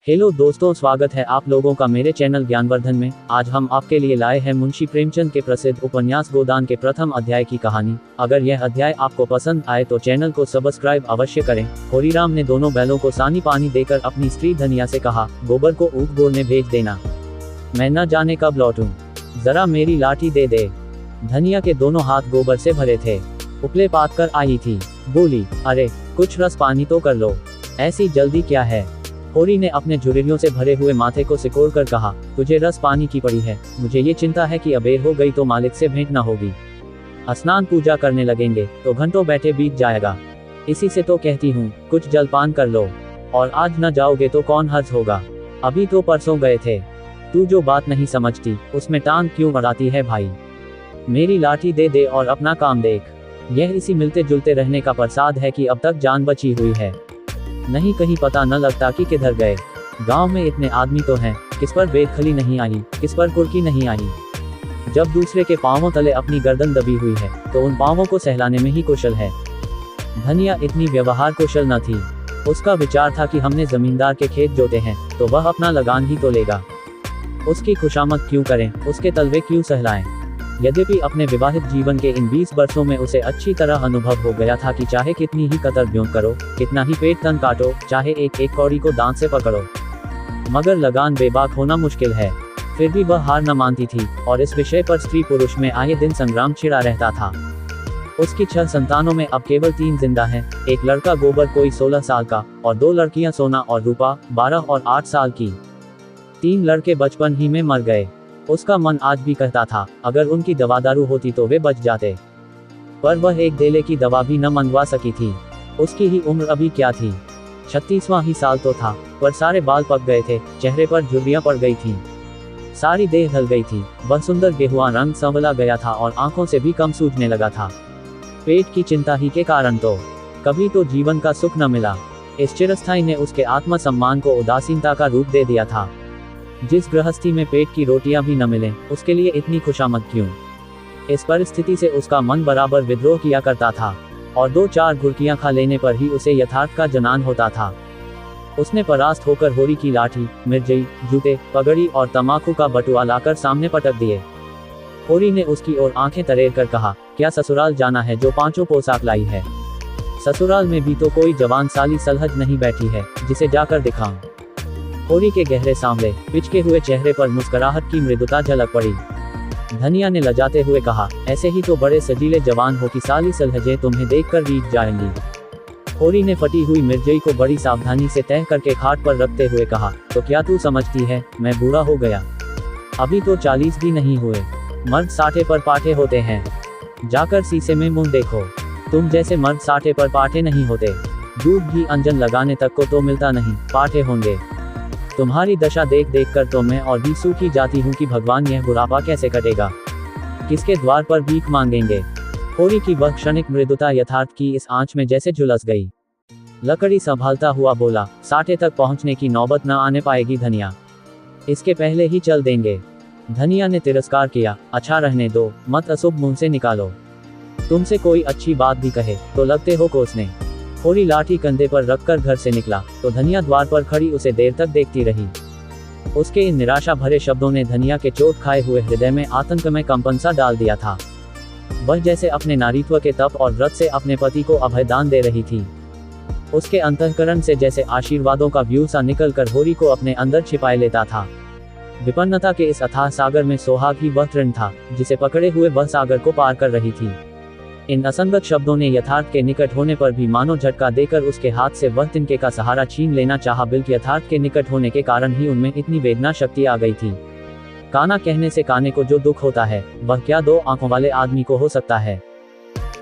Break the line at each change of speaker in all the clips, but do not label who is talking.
Hello दोस्तों, स्वागत है आप लोगों का मेरे चैनल ज्ञानवर्धन में। आज हम आपके लिए लाए हैं मुंशी प्रेमचंद के प्रसिद्ध उपन्यास गोदान के प्रथम अध्याय की कहानी। अगर यह अध्याय आपको पसंद आए तो चैनल को सब्सक्राइब अवश्य करें। होरीराम ने दोनों बैलों को सानी पानी देकर अपनी स्त्री धनिया से कहा, गोबर को ऊख बोरने भेज देना, मैं न जाने कब लौटूं, जरा मेरी लाठी दे दे। धनिया के दोनों हाथ गोबर से भरे थे, उपले पात कर आई थी। बोली, अरे कुछ रस पानी तो कर लो, ऐसी जल्दी क्या है। होरी ने अपने झुर्रियों से भरे हुए माथे को सिकोड़ कर कहा, तुझे रस पानी की पड़ी है, मुझे ये चिंता है कि अबेर हो गई तो मालिक से भेंट न होगी। स्नान पूजा करने लगेंगे तो घंटों बैठे बीत जाएगा। इसी से तो कहती हूँ कुछ जलपान कर लो, और आज न जाओगे तो कौन हर्ज होगा। अभी तो परसों गए थे। तू जो बात नहीं समझती उसमें टांग क्यों अड़ाती है भाई। मेरी लाठी दे दे और अपना काम देख। यह इसी मिलते जुलते रहने का प्रसाद है कि अब तक जान बची हुई है, नहीं कहीं पता न लगता कि किधर गए। गांव में इतने आदमी तो हैं, किस पर बेदखली नहीं आई, किस पर कुर्की नहीं आई। जब दूसरे के पांवों तले अपनी गर्दन दबी हुई है तो उन पांवों को सहलाने में ही कुशल है। धनिया इतनी व्यवहार कुशल न थी। उसका विचार था कि हमने जमींदार के खेत जोते हैं तो वह अपना लगान ही तो लेगा। उसकी खुशामद क्यों करें, उसके तलवे क्यों सहलाएं। यद्यपि अपने विवाहित जीवन के इन 20 वर्षों में उसे अच्छी तरह अनुभव हो गया था कि चाहे कितनी ही कतर ब्यों करो, कितना ही पेट तन काटो, चाहे एक एक कौड़ी को दांत से पकड़ो, मगर लगान बेबाक होना मुश्किल है। फिर भी वह हार न मानती थी और इस विषय पर स्त्री पुरुष में आए दिन संग्राम छिड़ा रहता था। उसकी 6 संतानों में अब केवल 3 जिंदा हैं। एक लड़का गोबर कोई 16 साल का, और 2 लड़कियां सोना और रूपा 12 और 8 साल की। 3 लड़के बचपन ही में मर गए। उसका मन आज भी कहता था अगर उनकी दवा दारू होती तो वे बच जाते, पर वह एक देले की दवा भी न मंगवा सकी थी। उसकी ही उम्र अभी क्या थी, 36वां ही साल तो था, पर सारे बाल पक गए थे, चेहरे पर झुर्रियां पड़ गई थीं, सारी देह ढल गई थी। वह सुंदर गेहुआ रंग संवला गया था और आंखों से भी कम सूझने लगा था। पेट की चिंता ही के कारण तो कभी तो जीवन का सुख न मिला। इस चिरस्थाई ने उसके आत्मसम्मान को उदासीनता का रूप दे दिया था। जिस गृहस्थी में पेट की रोटियां भी न मिलें, उसके लिए इतनी खुशामद क्यों। इस परिस्थिति से उसका मन बराबर विद्रोह किया करता था, और 2-4 घुरकियां खा लेने पर ही उसे यथार्थ का जनान होता था। उसने परास्त होकर होरी की लाठी, मिर्जई, जूते, पगड़ी और तमाकू का बटुआ लाकर सामने पटक दिए। होरी ने उसकी ओर आंखें तरेर कर कहा, क्या ससुराल जाना है जो 5 पोशाक लाई है। ससुराल में भी तो कोई जवान साली सलहज नहीं बैठी है जिसे जाकर दिखाऊं। होरी के गहरे सांवले पिचके हुए चेहरे पर मुस्कुराहट की मृदुता झलक पड़ी। धनिया ने लजाते हुए कहा, ऐसे ही तो बड़े सजीले जवान हो कि साली सलहजें तुम्हें देखकर रीझ जाएंगी। होरी ने फटी हुई मिर्जई को बड़ी सावधानी से तह करके खाट पर रखते हुए कहा, तो क्या तू समझती है मैं बूढ़ा हो गया। अभी तो 40 भी नहीं हुए। मर्द 60 पर पाठे होते हैं। जाकर शीशे में मुंह देखो। तुम जैसे मर्द 60 पर पाठे नहीं होते। दूध भी अंजन लगाने तक को तो मिलता नहीं, पाठे होंगे। तुम्हारी दशा देख देख कर तो मैं और भी सूखी जाती हूँ कि भगवान यह बुढ़ापा कैसे कटेगा, किसके द्वार पर भीख मांगेंगे। होरी की वह क्षणिक मृदुता यथार्थ की इस आंच में जैसे झुलस गई। लकड़ी संभालता हुआ बोला, 60 तक पहुँचने की नौबत न आने पाएगी धनिया, इसके पहले ही चल देंगे। धनिया ने तिरस्कार किया, अच्छा रहने दो, मत अशुभ मुंह से निकालो। तुमसे कोई अच्छी बात भी कहे तो लगते हो कोसने। होरी लाठी कंधे पर रखकर घर से निकला तो धनिया द्वार पर खड़ी उसे देर तक देखती रही। उसके इन निराशा भरे शब्दों ने धनिया के चोट खाए हुए हृदय में आतंकमय कंपन सा डाल दिया था। वह जैसे अपने नारीत्व के तप और व्रत से अपने पति को अभयदान दे रही थी। उसके अंतःकरण से जैसे आशीर्वादों का व्यू सा निकल कर होरी को अपने अंदर छिपाए लेता था। विपन्नता के इस अथाह सागर में सोहाग ही वह तृण था जिसे पकड़े हुए वह सागर को पार कर रही थी। इन असंगत शब्दों ने यथार्थ के निकट होने पर भी मानो झटका देकर उसके हाथ से वह तिनके का सहारा छीन लेना चाहा। बिल्कुल यथार्थ के निकट होने के कारण ही उनमें इतनी वेदना शक्ति आ गई थी। काना कहने से काने को जो दुख होता है वह क्या 2 आंखों वाले आदमी को हो सकता है।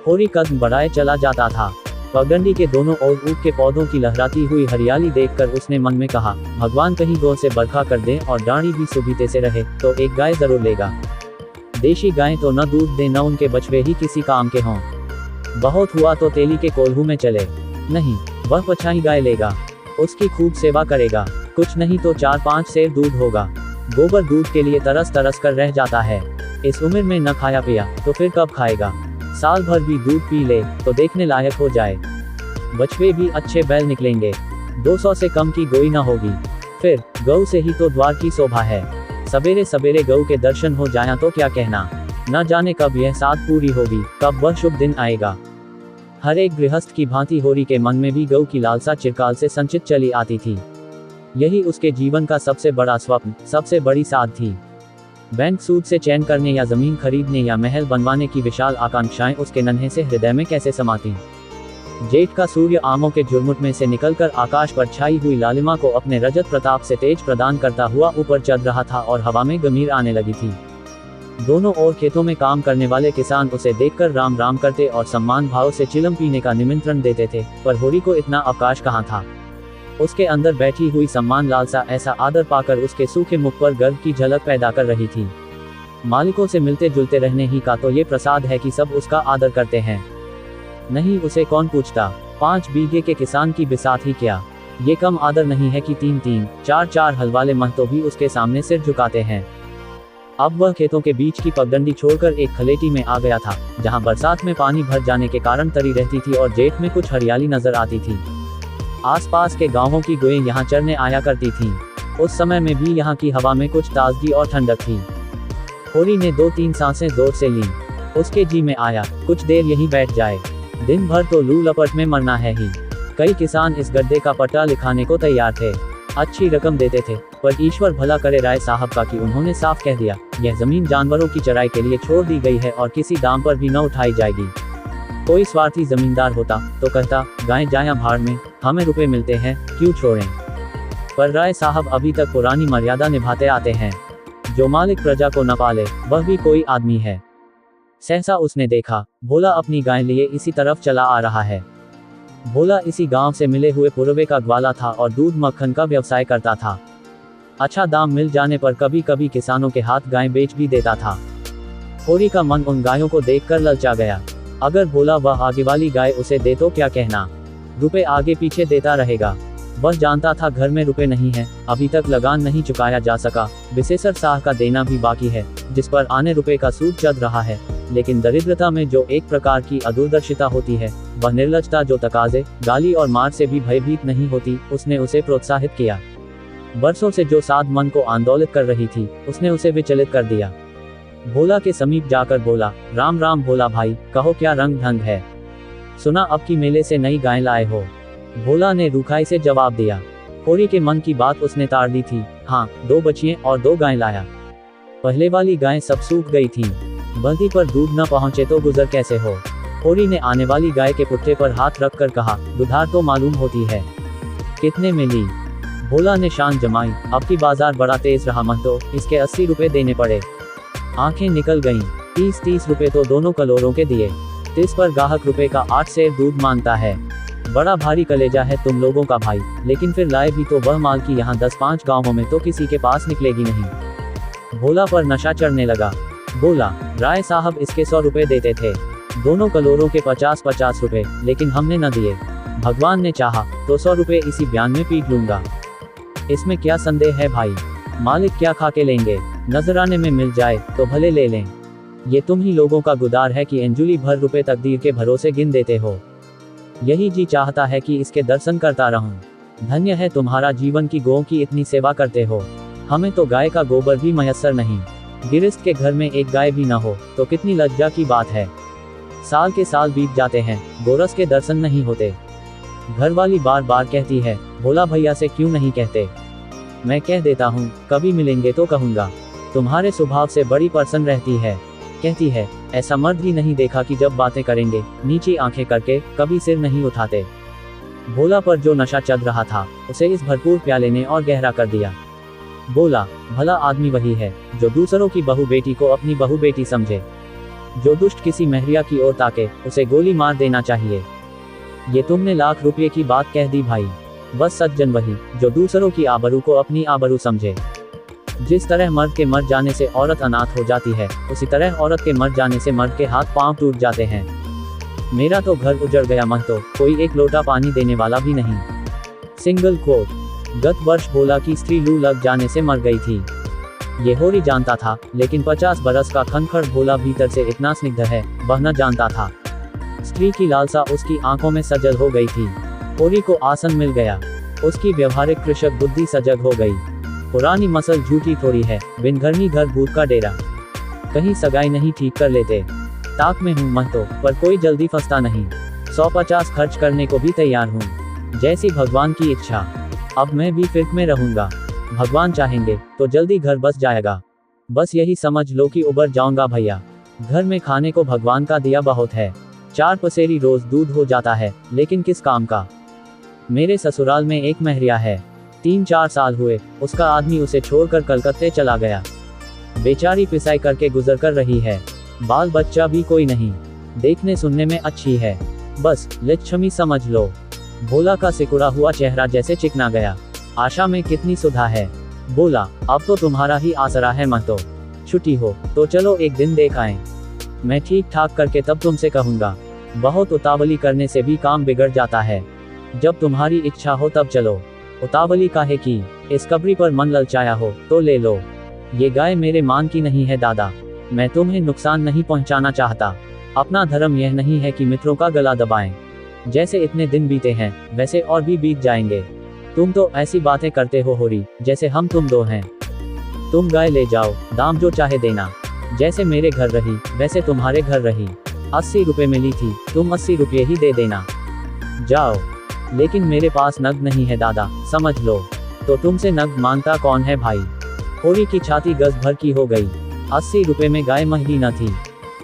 होरी कदम बढ़ाए चला जाता था। पगडंडी के दोनों ओर ऊख के पौधों की लहराती हुई हरियाली देखकर उसने मन में कहा, भगवान कहीं गौ से बरखा कर दे और डांडी भी सुबीते से रहे तो एक गाय जरूर लेगा। देशी गायें तो न दूध दे न उनके बछड़े ही किसी काम के हों। बहुत हुआ तो तेली के कोल्हू में चले। नहीं, वह पछाई गाय लेगा, उसकी खूब सेवा करेगा। कुछ नहीं तो 4-5 सेर दूध होगा। गोबर दूध के लिए तरस तरस कर रह जाता है। इस उम्र में न खाया पिया तो फिर कब खाएगा। साल भर भी दूध पी ले तो देखने लायक हो जाए। बछड़े भी अच्छे बैल निकलेंगे। 200 से कम की गोई न होगी। फिर गऊ से ही तो द्वार की शोभा है। सवेरे सवेरे गऊ के दर्शन हो जाया तो क्या कहना। न जाने कब यह साध पूरी होगी, कब वह शुभ दिन आएगा। हर एक गृहस्थ की भांति होरी के मन में भी गऊ की लालसा चिरकाल से संचित चली आती थी। यही उसके जीवन का सबसे बड़ा स्वप्न, सबसे बड़ी साध थी। बैंक सूद से चैन करने या जमीन खरीदने या महल बनवाने की विशाल आकांक्षाएं उसके नन्हे से हृदय में कैसे समाती। जेठ का सूर्य आमों के झुरमुट में से निकलकर आकाश पर छाई हुई लालिमा को अपने रजत प्रताप से तेज प्रदान करता हुआ ऊपर चढ़ रहा था और हवा में गमीर आने लगी थी। दोनों ओर खेतों में काम करने वाले किसान उसे देखकर राम राम करते और सम्मान भाव से चिलम पीने का निमंत्रण देते थे, पर होरी को इतना अवकाश कहाँ था। उसके अंदर बैठी हुई सम्मान लालसा ऐसा आदर पाकर उसके सूखे मुख पर गर्व की झलक पैदा कर रही थी। मालिकों से मिलते जुलते रहने ही का तो ये प्रसाद है कि सब उसका आदर करते हैं। नहीं, उसे कौन पूछता। 5 बीघे के किसान की बिसात ही क्या। ये कम आदर नहीं है कि 3-3, 4-4 हल वाले महतो भी उसके सामने सिर झुकाते हैं। अब वह खेतों के बीच की पगडंडी छोड़कर एक खलेटी में आ गया था, जहां बरसात में पानी भर जाने के कारण तरी रहती थी और जेठ में कुछ हरियाली नजर आती थी। आसपास के गांवों की गोएं यहां चरने आया करती थीं। उस समय में भी यहां की हवा में कुछ ताजगी और ठंडक थी। होरी ने 2-3 सांसें जोर से लीं। उसके जी में आया, कुछ देर यहीं बैठ जाए। दिन भर तो लू लपट में मरना है ही। कई किसान इस गड्ढे का पट्टा लिखाने को तैयार थे, अच्छी रकम देते थे, पर ईश्वर भला करे राय साहब का कि उन्होंने साफ कह दिया, यह जमीन जानवरों की चराई के लिए छोड़ दी गई है और किसी दाम पर भी न उठाई जाएगी। कोई स्वार्थी जमींदार होता तो कहता, गायें जाया भाड़ में, हमें रुपए मिलते हैं, क्यों छोड़ें। पर राय साहब अभी तक पुरानी मर्यादा निभाते आते हैं। जो मालिक प्रजा को न पाले वह भी कोई आदमी है। सहसा उसने देखा, भोला अपनी गाय लिए इसी तरफ चला आ रहा है। भोला इसी गांव से मिले हुए पुरवे का ग्वाला था और दूध मक्खन का व्यवसाय करता था। अच्छा दाम मिल जाने पर कभी कभी किसानों के हाथ गायें बेच भी देता था। होरी का मन उन गायों को देखकर ललचा गया। अगर भोला वह आगे वाली गाय उसे दे तो क्या कहना, रुपए आगे पीछे देता रहेगा। वह जानता था घर में रुपए नहीं है, अभी तक लगान नहीं चुकाया जा सका, विशेषर साह का देना भी बाकी है, जिस पर आने रुपए का सूद चढ़ रहा है। लेकिन दरिद्रता में जो एक प्रकार की अदूरदर्शिता होती है, वह निर्लजता जो तकाजे, गाली और मार से भी भयभीत नहीं होती, उसने उसे प्रोत्साहित किया। बरसों से जो साध मन को आंदोलित कर रही थी, उसने उसे विचलित कर दिया। भोला के समीप जाकर बोला, राम राम भोला भाई, कहो क्या रंग ढंग है। सुना अब की मेले से नई गाय लाए हो। भोला ने रूखाई से जवाब दिया। होरी के मन की बात उसने ताड़ दी थी। हाँ, 2 बछिए और 2 गाय लाया। पहले वाली गायें सब सूख गई थीं। बल्दी पर दूध न पहुंचे तो गुजर कैसे हो। होरी ने आने वाली गाय के पुट्ठे पर हाथ रखकर कहा, दुधार तो मालूम होती है, कितने में ली। भोला ने शान जमाई, अब की बाजार बड़ा तेज रहा महतो, इसके 80 रुपए देने पड़े। आंखें निकल गईं। 30-30 रुपए तो दोनों कलोरों के दिए। 30 पर गाहक रुपए का 8 सेर दूध मांगता है। बड़ा भारी कलेजा है तुम लोगों का भाई, लेकिन फिर लाए भी तो वह माल की यहाँ 10-5 गांवों में तो किसी के पास निकलेगी नहीं। भोला पर नशा चढ़ने लगा। बोला, राय साहब इसके 100 रुपए देते थे, दोनों कलोरों के 50-50 रुपए, लेकिन हमने न दिए। भगवान ने चाहा तो 100 रुपए इसी बयान में पीट लूंगा। इसमें क्या संदेह है भाई, मालिक क्या खा के लेंगे, नजराने में मिल जाए तो भले ले लें। ये तुम ही लोगों का गुदार है कि अंजुली भर रुपए तकदीर के भरोसे गिन देते हो। यही जी चाहता है कि इसके दर्शन करता रहूं। धन्य है तुम्हारा जीवन की गौ की इतनी सेवा करते हो। हमें तो गाय का गोबर भी मयस्सर नहीं। गिरस्त के घर में एक गाय भी न हो तो कितनी लज्जा की बात है। साल के साल बीत जाते हैं, गोरस के दर्शन नहीं होते। घरवाली बार बार कहती है, भोला भैया से क्यों नहीं कहते। मैं कह देता हूँ, कभी मिलेंगे तो कहूँगा। तुम्हारे स्वभाव से बड़ी प्रसन्न रहती है। कहती है, ऐसा मर्द ही नहीं देखा कि जब बातें करेंगे नीची आंखें करके कभी सिर नहीं उठाते। भोला पर जो नशा चढ़ रहा था, उसे इस भरपूर प्याले ने और गहरा कर दिया। बोला, भला आदमी वही है जो दूसरों की बहू बेटी को अपनी बहू बेटी समझे। जो दुष्ट किसी महरिया की ओर ताके, उसे गोली मार देना चाहिए। ये तुमने लाख रुपये की बात कह दी भाई। बस सज्जन वही जो दूसरों की आबरू को अपनी आबरू समझे। जिस तरह मर्द के मर जाने से औरत अनाथ हो जाती है, उसी तरह औरत के मर जाने से मर्द के हाथ पांव टूट जाते हैं। मेरा तो घर उजड़ गया महतो, कोई एक लोटा पानी देने वाला भी नहीं। Single quote. गत वर्ष भोला की स्त्री लू लग जाने से मर गई थी। ये होरी जानता था, लेकिन 50 बरस का खनखड़ भोला भीतर से इतना स्निग्ध है, वह न जानता था। स्त्री की लालसा उसकी आंखों में सजल हो गई थी। होरी को आसन मिल गया। उसकी व्यवहारिक कृषक बुद्धि सजग हो गई। पुरानी मसल झूठी थोड़ी है, बिन घरनी घर भूत का डेरा। कहीं सगाई नहीं ठीक कर लेते। ताक में हूँ महतो, पर कोई जल्दी फंसता नहीं। 150 खर्च करने को भी तैयार हूँ, जैसी भगवान की इच्छा। अब मैं भी फिक्र में रहूंगा। भगवान चाहेंगे तो जल्दी घर बस जाएगा। बस यही समझ लो कि उबर जाऊंगा भैया। घर में खाने को भगवान का दिया बहुत है। 4 पसेरी रोज दूध हो जाता है, लेकिन किस काम का। मेरे ससुराल में एक महरिया है, 3-4 साल हुए उसका आदमी उसे छोड़कर कलकत्ते चला गया। बेचारी पिसाई करके गुजर कर रही है। बाल बच्चा भी कोई नहीं, देखने सुनने में अच्छी है, बस लक्ष्मी समझ लो। भोला का सिकुड़ा हुआ चेहरा जैसे चिकना गया। आशा में कितनी सुधा है। बोला, अब तो तुम्हारा ही आसरा है महतो। छुट्टी हो तो चलो एक दिन देख आएं। मैं ठीक ठाक करके तब तुमसे कहूँगा। बहुत उतावली करने से भी काम बिगड़ जाता है। जब तुम्हारी इच्छा हो तब चलो। उतावली काहे की, इस कब्री पर मन ललचाया हो तो ले लो। ये गाय मेरे मान की नहीं है दादा। मैं तुम्हें नुकसान नहीं पहुंचाना चाहता। अपना धर्म यह नहीं है कि मित्रों का गला दबाएं। जैसे इतने दिन बीते हैं वैसे और भी बीत जाएंगे। तुम तो ऐसी बातें करते हो होरी, जैसे हम तुम दो हैं। तुम गाय ले जाओ, दाम जो चाहे देना। जैसे मेरे घर रही वैसे तुम्हारे घर रही। 80 रुपए मिली थी, तुम 80 रुपये ही दे देना। जाओ। लेकिन मेरे पास नग नहीं है दादा, समझ लो। तो तुमसे नग मांगता कौन है भाई। होरी की छाती गज भर की हो गई। 80 रुपए में गाय महंगी न थी।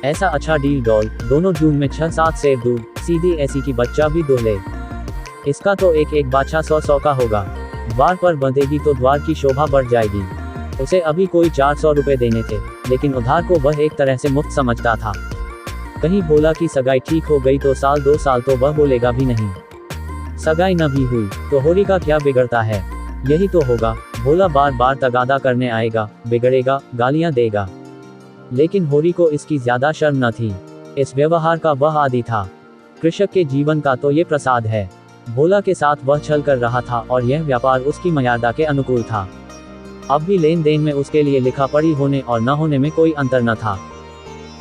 ऐसा अच्छा डील डॉल, दोनों जून में 6-7 सेर दूध, सीधी ऐसी की बच्चा भी दोले। इसका तो एक बाछा 100 का होगा। द्वार पर बंधेगी तो द्वार की शोभा बढ़ जाएगी। उसे अभी कोई 400 रुपए देने थे, लेकिन उधार को वह एक तरह से मुफ्त समझता था। कहीं भोला की सगाई ठीक हो गई तो 1-2 साल तो वह बोलेगा भी नहीं। सगाई न भी हुई तो होरी का क्या बिगड़ता है। यही तो होगा, भोला बार बार तगादा करने आएगा, बिगड़ेगा, गालियां देगा। लेकिन होरी को इसकी ज्यादा शर्म न थी। इस व्यवहार का वह आदी था। कृषक के जीवन का तो ये प्रसाद है। भोला के साथ वह छल कर रहा था और यह व्यापार उसकी मर्यादा के अनुकूल था। अब भी लेन देन में उसके लिए लिखा पढ़ी होने और न होने में कोई अंतर न था।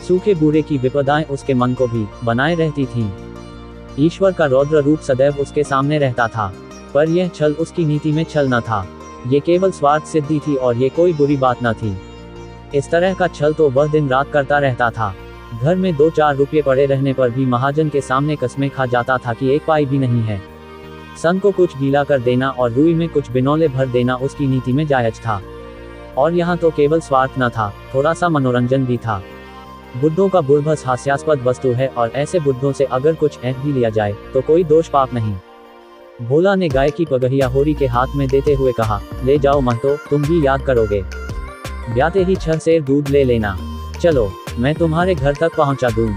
सूखे बूढ़े की विपदाएं उसके मन को भी बनाए रहती थीं। ईश्वर का रौद्र रूप सदैव उसके सामने रहता था, पर यह छल उसकी नीति में छल न था। ये केवल स्वार्थ सिद्धि थी और ये कोई बुरी बात न थी। इस तरह का छल तो वह दिन रात करता रहता था। घर में 2-4 रुपये पड़े रहने पर भी महाजन के सामने कसमें खा जाता था कि 1 पाई भी नहीं है। सन को कुछ गीला कर देना और रुई में कुछ बिनौले भर देना उसकी नीति में जायज था। और यहाँ तो केवल स्वार्थ न था, थोड़ा सा मनोरंजन भी था। बुद्धों का बुढ़भस हास्यास्पद वस्तु है और ऐसे बुद्धों से अगर कुछ ऐंठ भी लिया जाए तो कोई दोष पाप नहीं। भोला ने गाय की पगहिया होरी के हाथ में देते हुए कहा, ले जाओ महतो, तुम भी याद करोगे। ब्याते ही 6 सेर दूध ले लेना। चलो, मैं तुम्हारे घर तक पहुंचा दूं।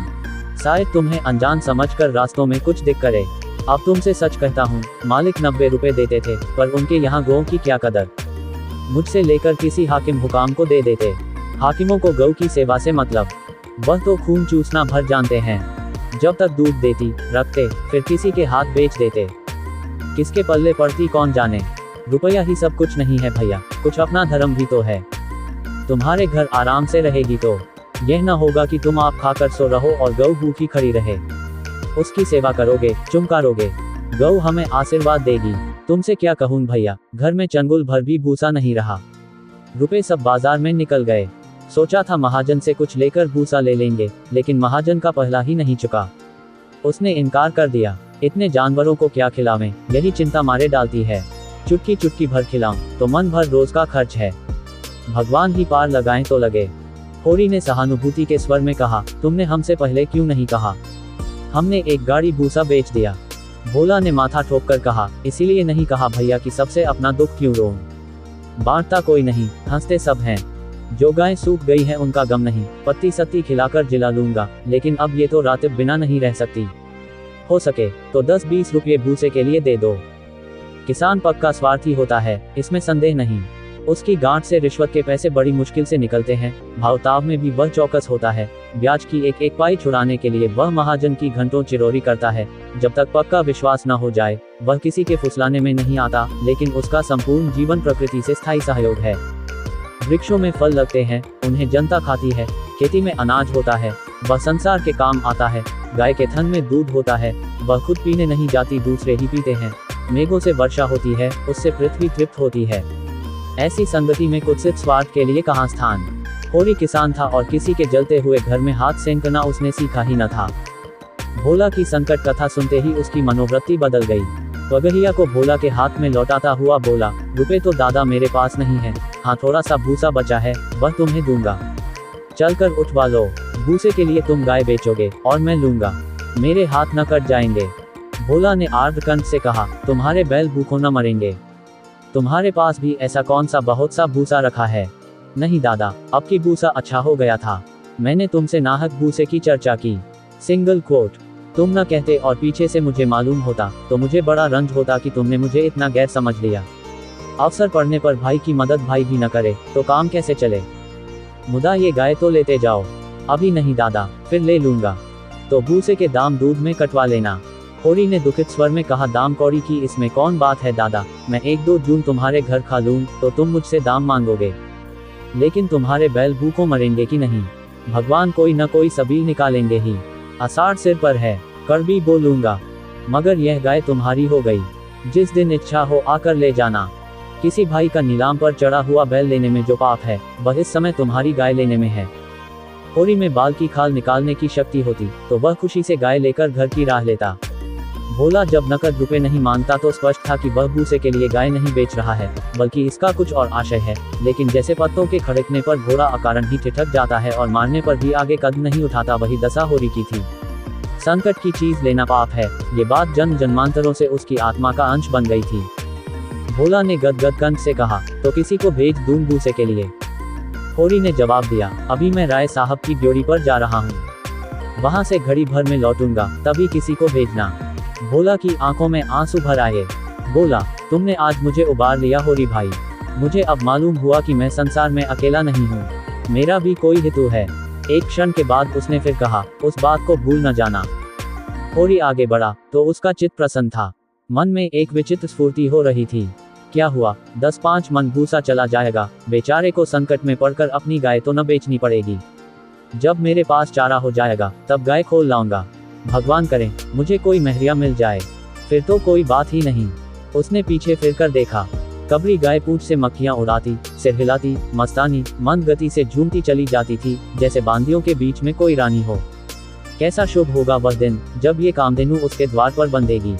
शायद तुम्हें अनजान समझकर रास्तों में कुछ दिक करे। अब तुमसे सच कहता हूँ, मालिक 90 रुपए देते थे, पर उनके यहाँ गौ की क्या कदर। मुझसे लेकर किसी हाकिम हुकाम को दे देते। हाकिमों को गौ की सेवा से मतलब, वह तो खून चूसना भर जानते हैं। जब तक दूध देती रखते, फिर किसी के हाथ बेच देते। किसके पल्ले पड़ती कौन जाने। रुपया ही सब कुछ नहीं है भैया, कुछ अपना धर्म भी तो है। तुम्हारे घर आराम से रहेगी तो यह न होगा कि तुम आप खाकर सो रहो और गौ भूखी खड़ी रहे। उसकी सेवा करोगे, चुमकारोगे, गौ हमें आशीर्वाद देगी। तुमसे क्या कहूँ भैया, घर में चंगुल भर भी भूसा नहीं रहा। रुपए सब बाजार में निकल गए। सोचा था महाजन से कुछ लेकर भूसा ले लेंगे, लेकिन महाजन का पहला ही नहीं चुका। उसने इनकार कर दिया। इतने जानवरों को क्या खिलावें, यही चिंता मारे डालती है। चुटकी चुटकी भर खिलाऊं तो मन भर रोज का खर्च है। भगवान ही पार लगाएं तो लगे। होरी ने सहानुभूति के स्वर में कहा, तुमने हमसे पहले क्यों नहीं कहा। हमने एक गाड़ी भूसा बेच दिया। भोला ने माथा ठोक कर कहा, इसीलिए नहीं कहा भैया कि सबसे अपना दुख क्यों रोऊं। बांटता कोई नहीं, हंसते सब हैं। जो गायें सूख गई हैं उनका गम नहीं, पत्ती सत्ती खिलाकर जिला लूंगा, लेकिन अब ये तो रातिब बिना नहीं रह सकती। हो सके तो 10-20 रुपये भूसे के लिए दे दो। किसान पक्का स्वार्थी होता है, इसमें संदेह नहीं। उसकी गांठ से रिश्वत के पैसे बड़ी मुश्किल से निकलते हैं। भावताव में भी वह चौकस होता है। ब्याज की एक पाई छुड़ाने के लिए वह महाजन की घंटों चिरौरी करता है। जब तक पक्का विश्वास न हो जाए वह किसी के फुसलाने में नहीं आता, लेकिन उसका संपूर्ण जीवन प्रकृति से स्थायी सहयोग है। वृक्षों में फल लगते हैं, उन्हें जनता खाती है। खेती में अनाज होता है, वह संसार के काम आता है। गाय के थन में दूध होता है, वह खुद पीने नहीं जाती, दूसरे ही पीते हैं। मेघों से वर्षा होती है, उससे पृथ्वी तृप्त होती है। ऐसी संगति में कुत्सित स्वार्थ के लिए कहाँ स्थान। होरी किसान था और किसी के जलते हुए घर में हाथ सेंकना उसने सीखा ही न था। भोला की संकट कथा सुनते ही उसकी मनोवृत्ति बदल गई। पगहिया को भोला के हाथ में लौटाता हुआ बोला, रुपए तो दादा मेरे पास नहीं है, हाँ थोड़ा सा भूसा बचा है, वह तुम्हें दूंगा। चलकर उठवा लो, भूसे के लिए तुम गाय बेचोगे और मैं लूंगा, मेरे हाथ न कट जाएंगे। भोला ने आर्द्रकंठ से कहा, तुम्हारे बैल भूखों न मरेंगे। तुम्हारे पास भी ऐसा कौन सा बहुत सा भूसा रखा है? नहीं दादा, अब की भूसा अच्छा हो गया था, मैंने तुमसे नाहक भूसे की चर्चा की। सिंगल कोट, तुम न कहते और पीछे से मुझे मालूम होता तो मुझे बड़ा रंज होता कि तुमने मुझे इतना गैर समझ लिया। अवसर पड़ने पर भाई की मदद भाई भी न करे तो काम कैसे चले। मुदा ये गाय तो लेते जाओ। अभी नहीं दादा, फिर ले लूंगा। तो भूसे के दाम दूध में कटवा लेना। होरी ने दुखित स्वर में कहा, दाम कौड़ी की इसमें कौन बात है दादा, मैं 1-2 जून तुम्हारे घर खा लूं तो तुम मुझसे दाम मांगोगे, लेकिन तुम्हारे बैल भूखों मरेंगे कि नहीं? भगवान कोई न कोई सबील निकालेंगे ही। आषाढ़ सिर पर है, कर भी बोलूंगा, मगर यह गाय तुम्हारी हो गई। जिस दिन इच्छा हो आकर ले जाना। किसी भाई का नीलाम पर चढ़ा हुआ बैल लेने में जो पाप है, वह इस समय तुम्हारी गाय लेने में है। होरी में बाल की खाल निकालने की शक्ति होती तो वह खुशी से गाय लेकर घर की राह लेता। भोला जब नकद रुपए नहीं मांगता तो स्पष्ट था कि वह भूसे के लिए गाय नहीं बेच रहा है, बल्कि इसका कुछ और आशय है। लेकिन जैसे पत्तों के खड़कने पर घोड़ा अकारण ही ठिठक जाता है और मारने पर भी आगे कदम नहीं उठाता, वही दशा होरी की थी। संकट की चीज लेना पाप है, ये बात जन्म जन्मांतरों से उसकी आत्मा का अंश बन गई थी। भोला ने गदगद कंठ से कहा, तो किसी को भेज दूं भूसे के लिए? होरी ने जवाब दिया, अभी मैं राय साहब की ड्योढ़ी पर जा रहा हूँ, वहां से घड़ी भर में लौटूंगा, तभी किसी को भेजना। भोला की आंखों में आंसू भर आए। बोला, तुमने आज मुझे उबार लिया होरी भाई, मुझे अब मालूम हुआ कि मैं संसार में अकेला नहीं हूँ, मेरा भी कोई हेतु है। एक क्षण के बाद उसने फिर कहा, उस बात को भूल न जाना। होरी आगे बढ़ा तो उसका चित्त प्रसन्न था, मन में एक विचित्र स्फूर्ति हो रही थी। क्या हुआ, 10-5 मन भूसा चला जाएगा, बेचारे को संकट में पड़कर अपनी गाय तो न बेचनी पड़ेगी। जब मेरे पास चारा हो जाएगा तब गाय खोल लाऊंगा। भगवान करे मुझे कोई महरिया मिल जाए, फिर तो कोई बात ही नहीं। उसने पीछे फिरकर देखा, कबरी गाय पूंछ से मक्खियां उड़ाती, सिर हिलाती, मस्तानी मंद गति से झूमती चली जाती थी, जैसे बांदियों के बीच में कोई रानी हो। कैसा शुभ होगा वह दिन जब ये कामधेनु उसके द्वार पर बंधेगी।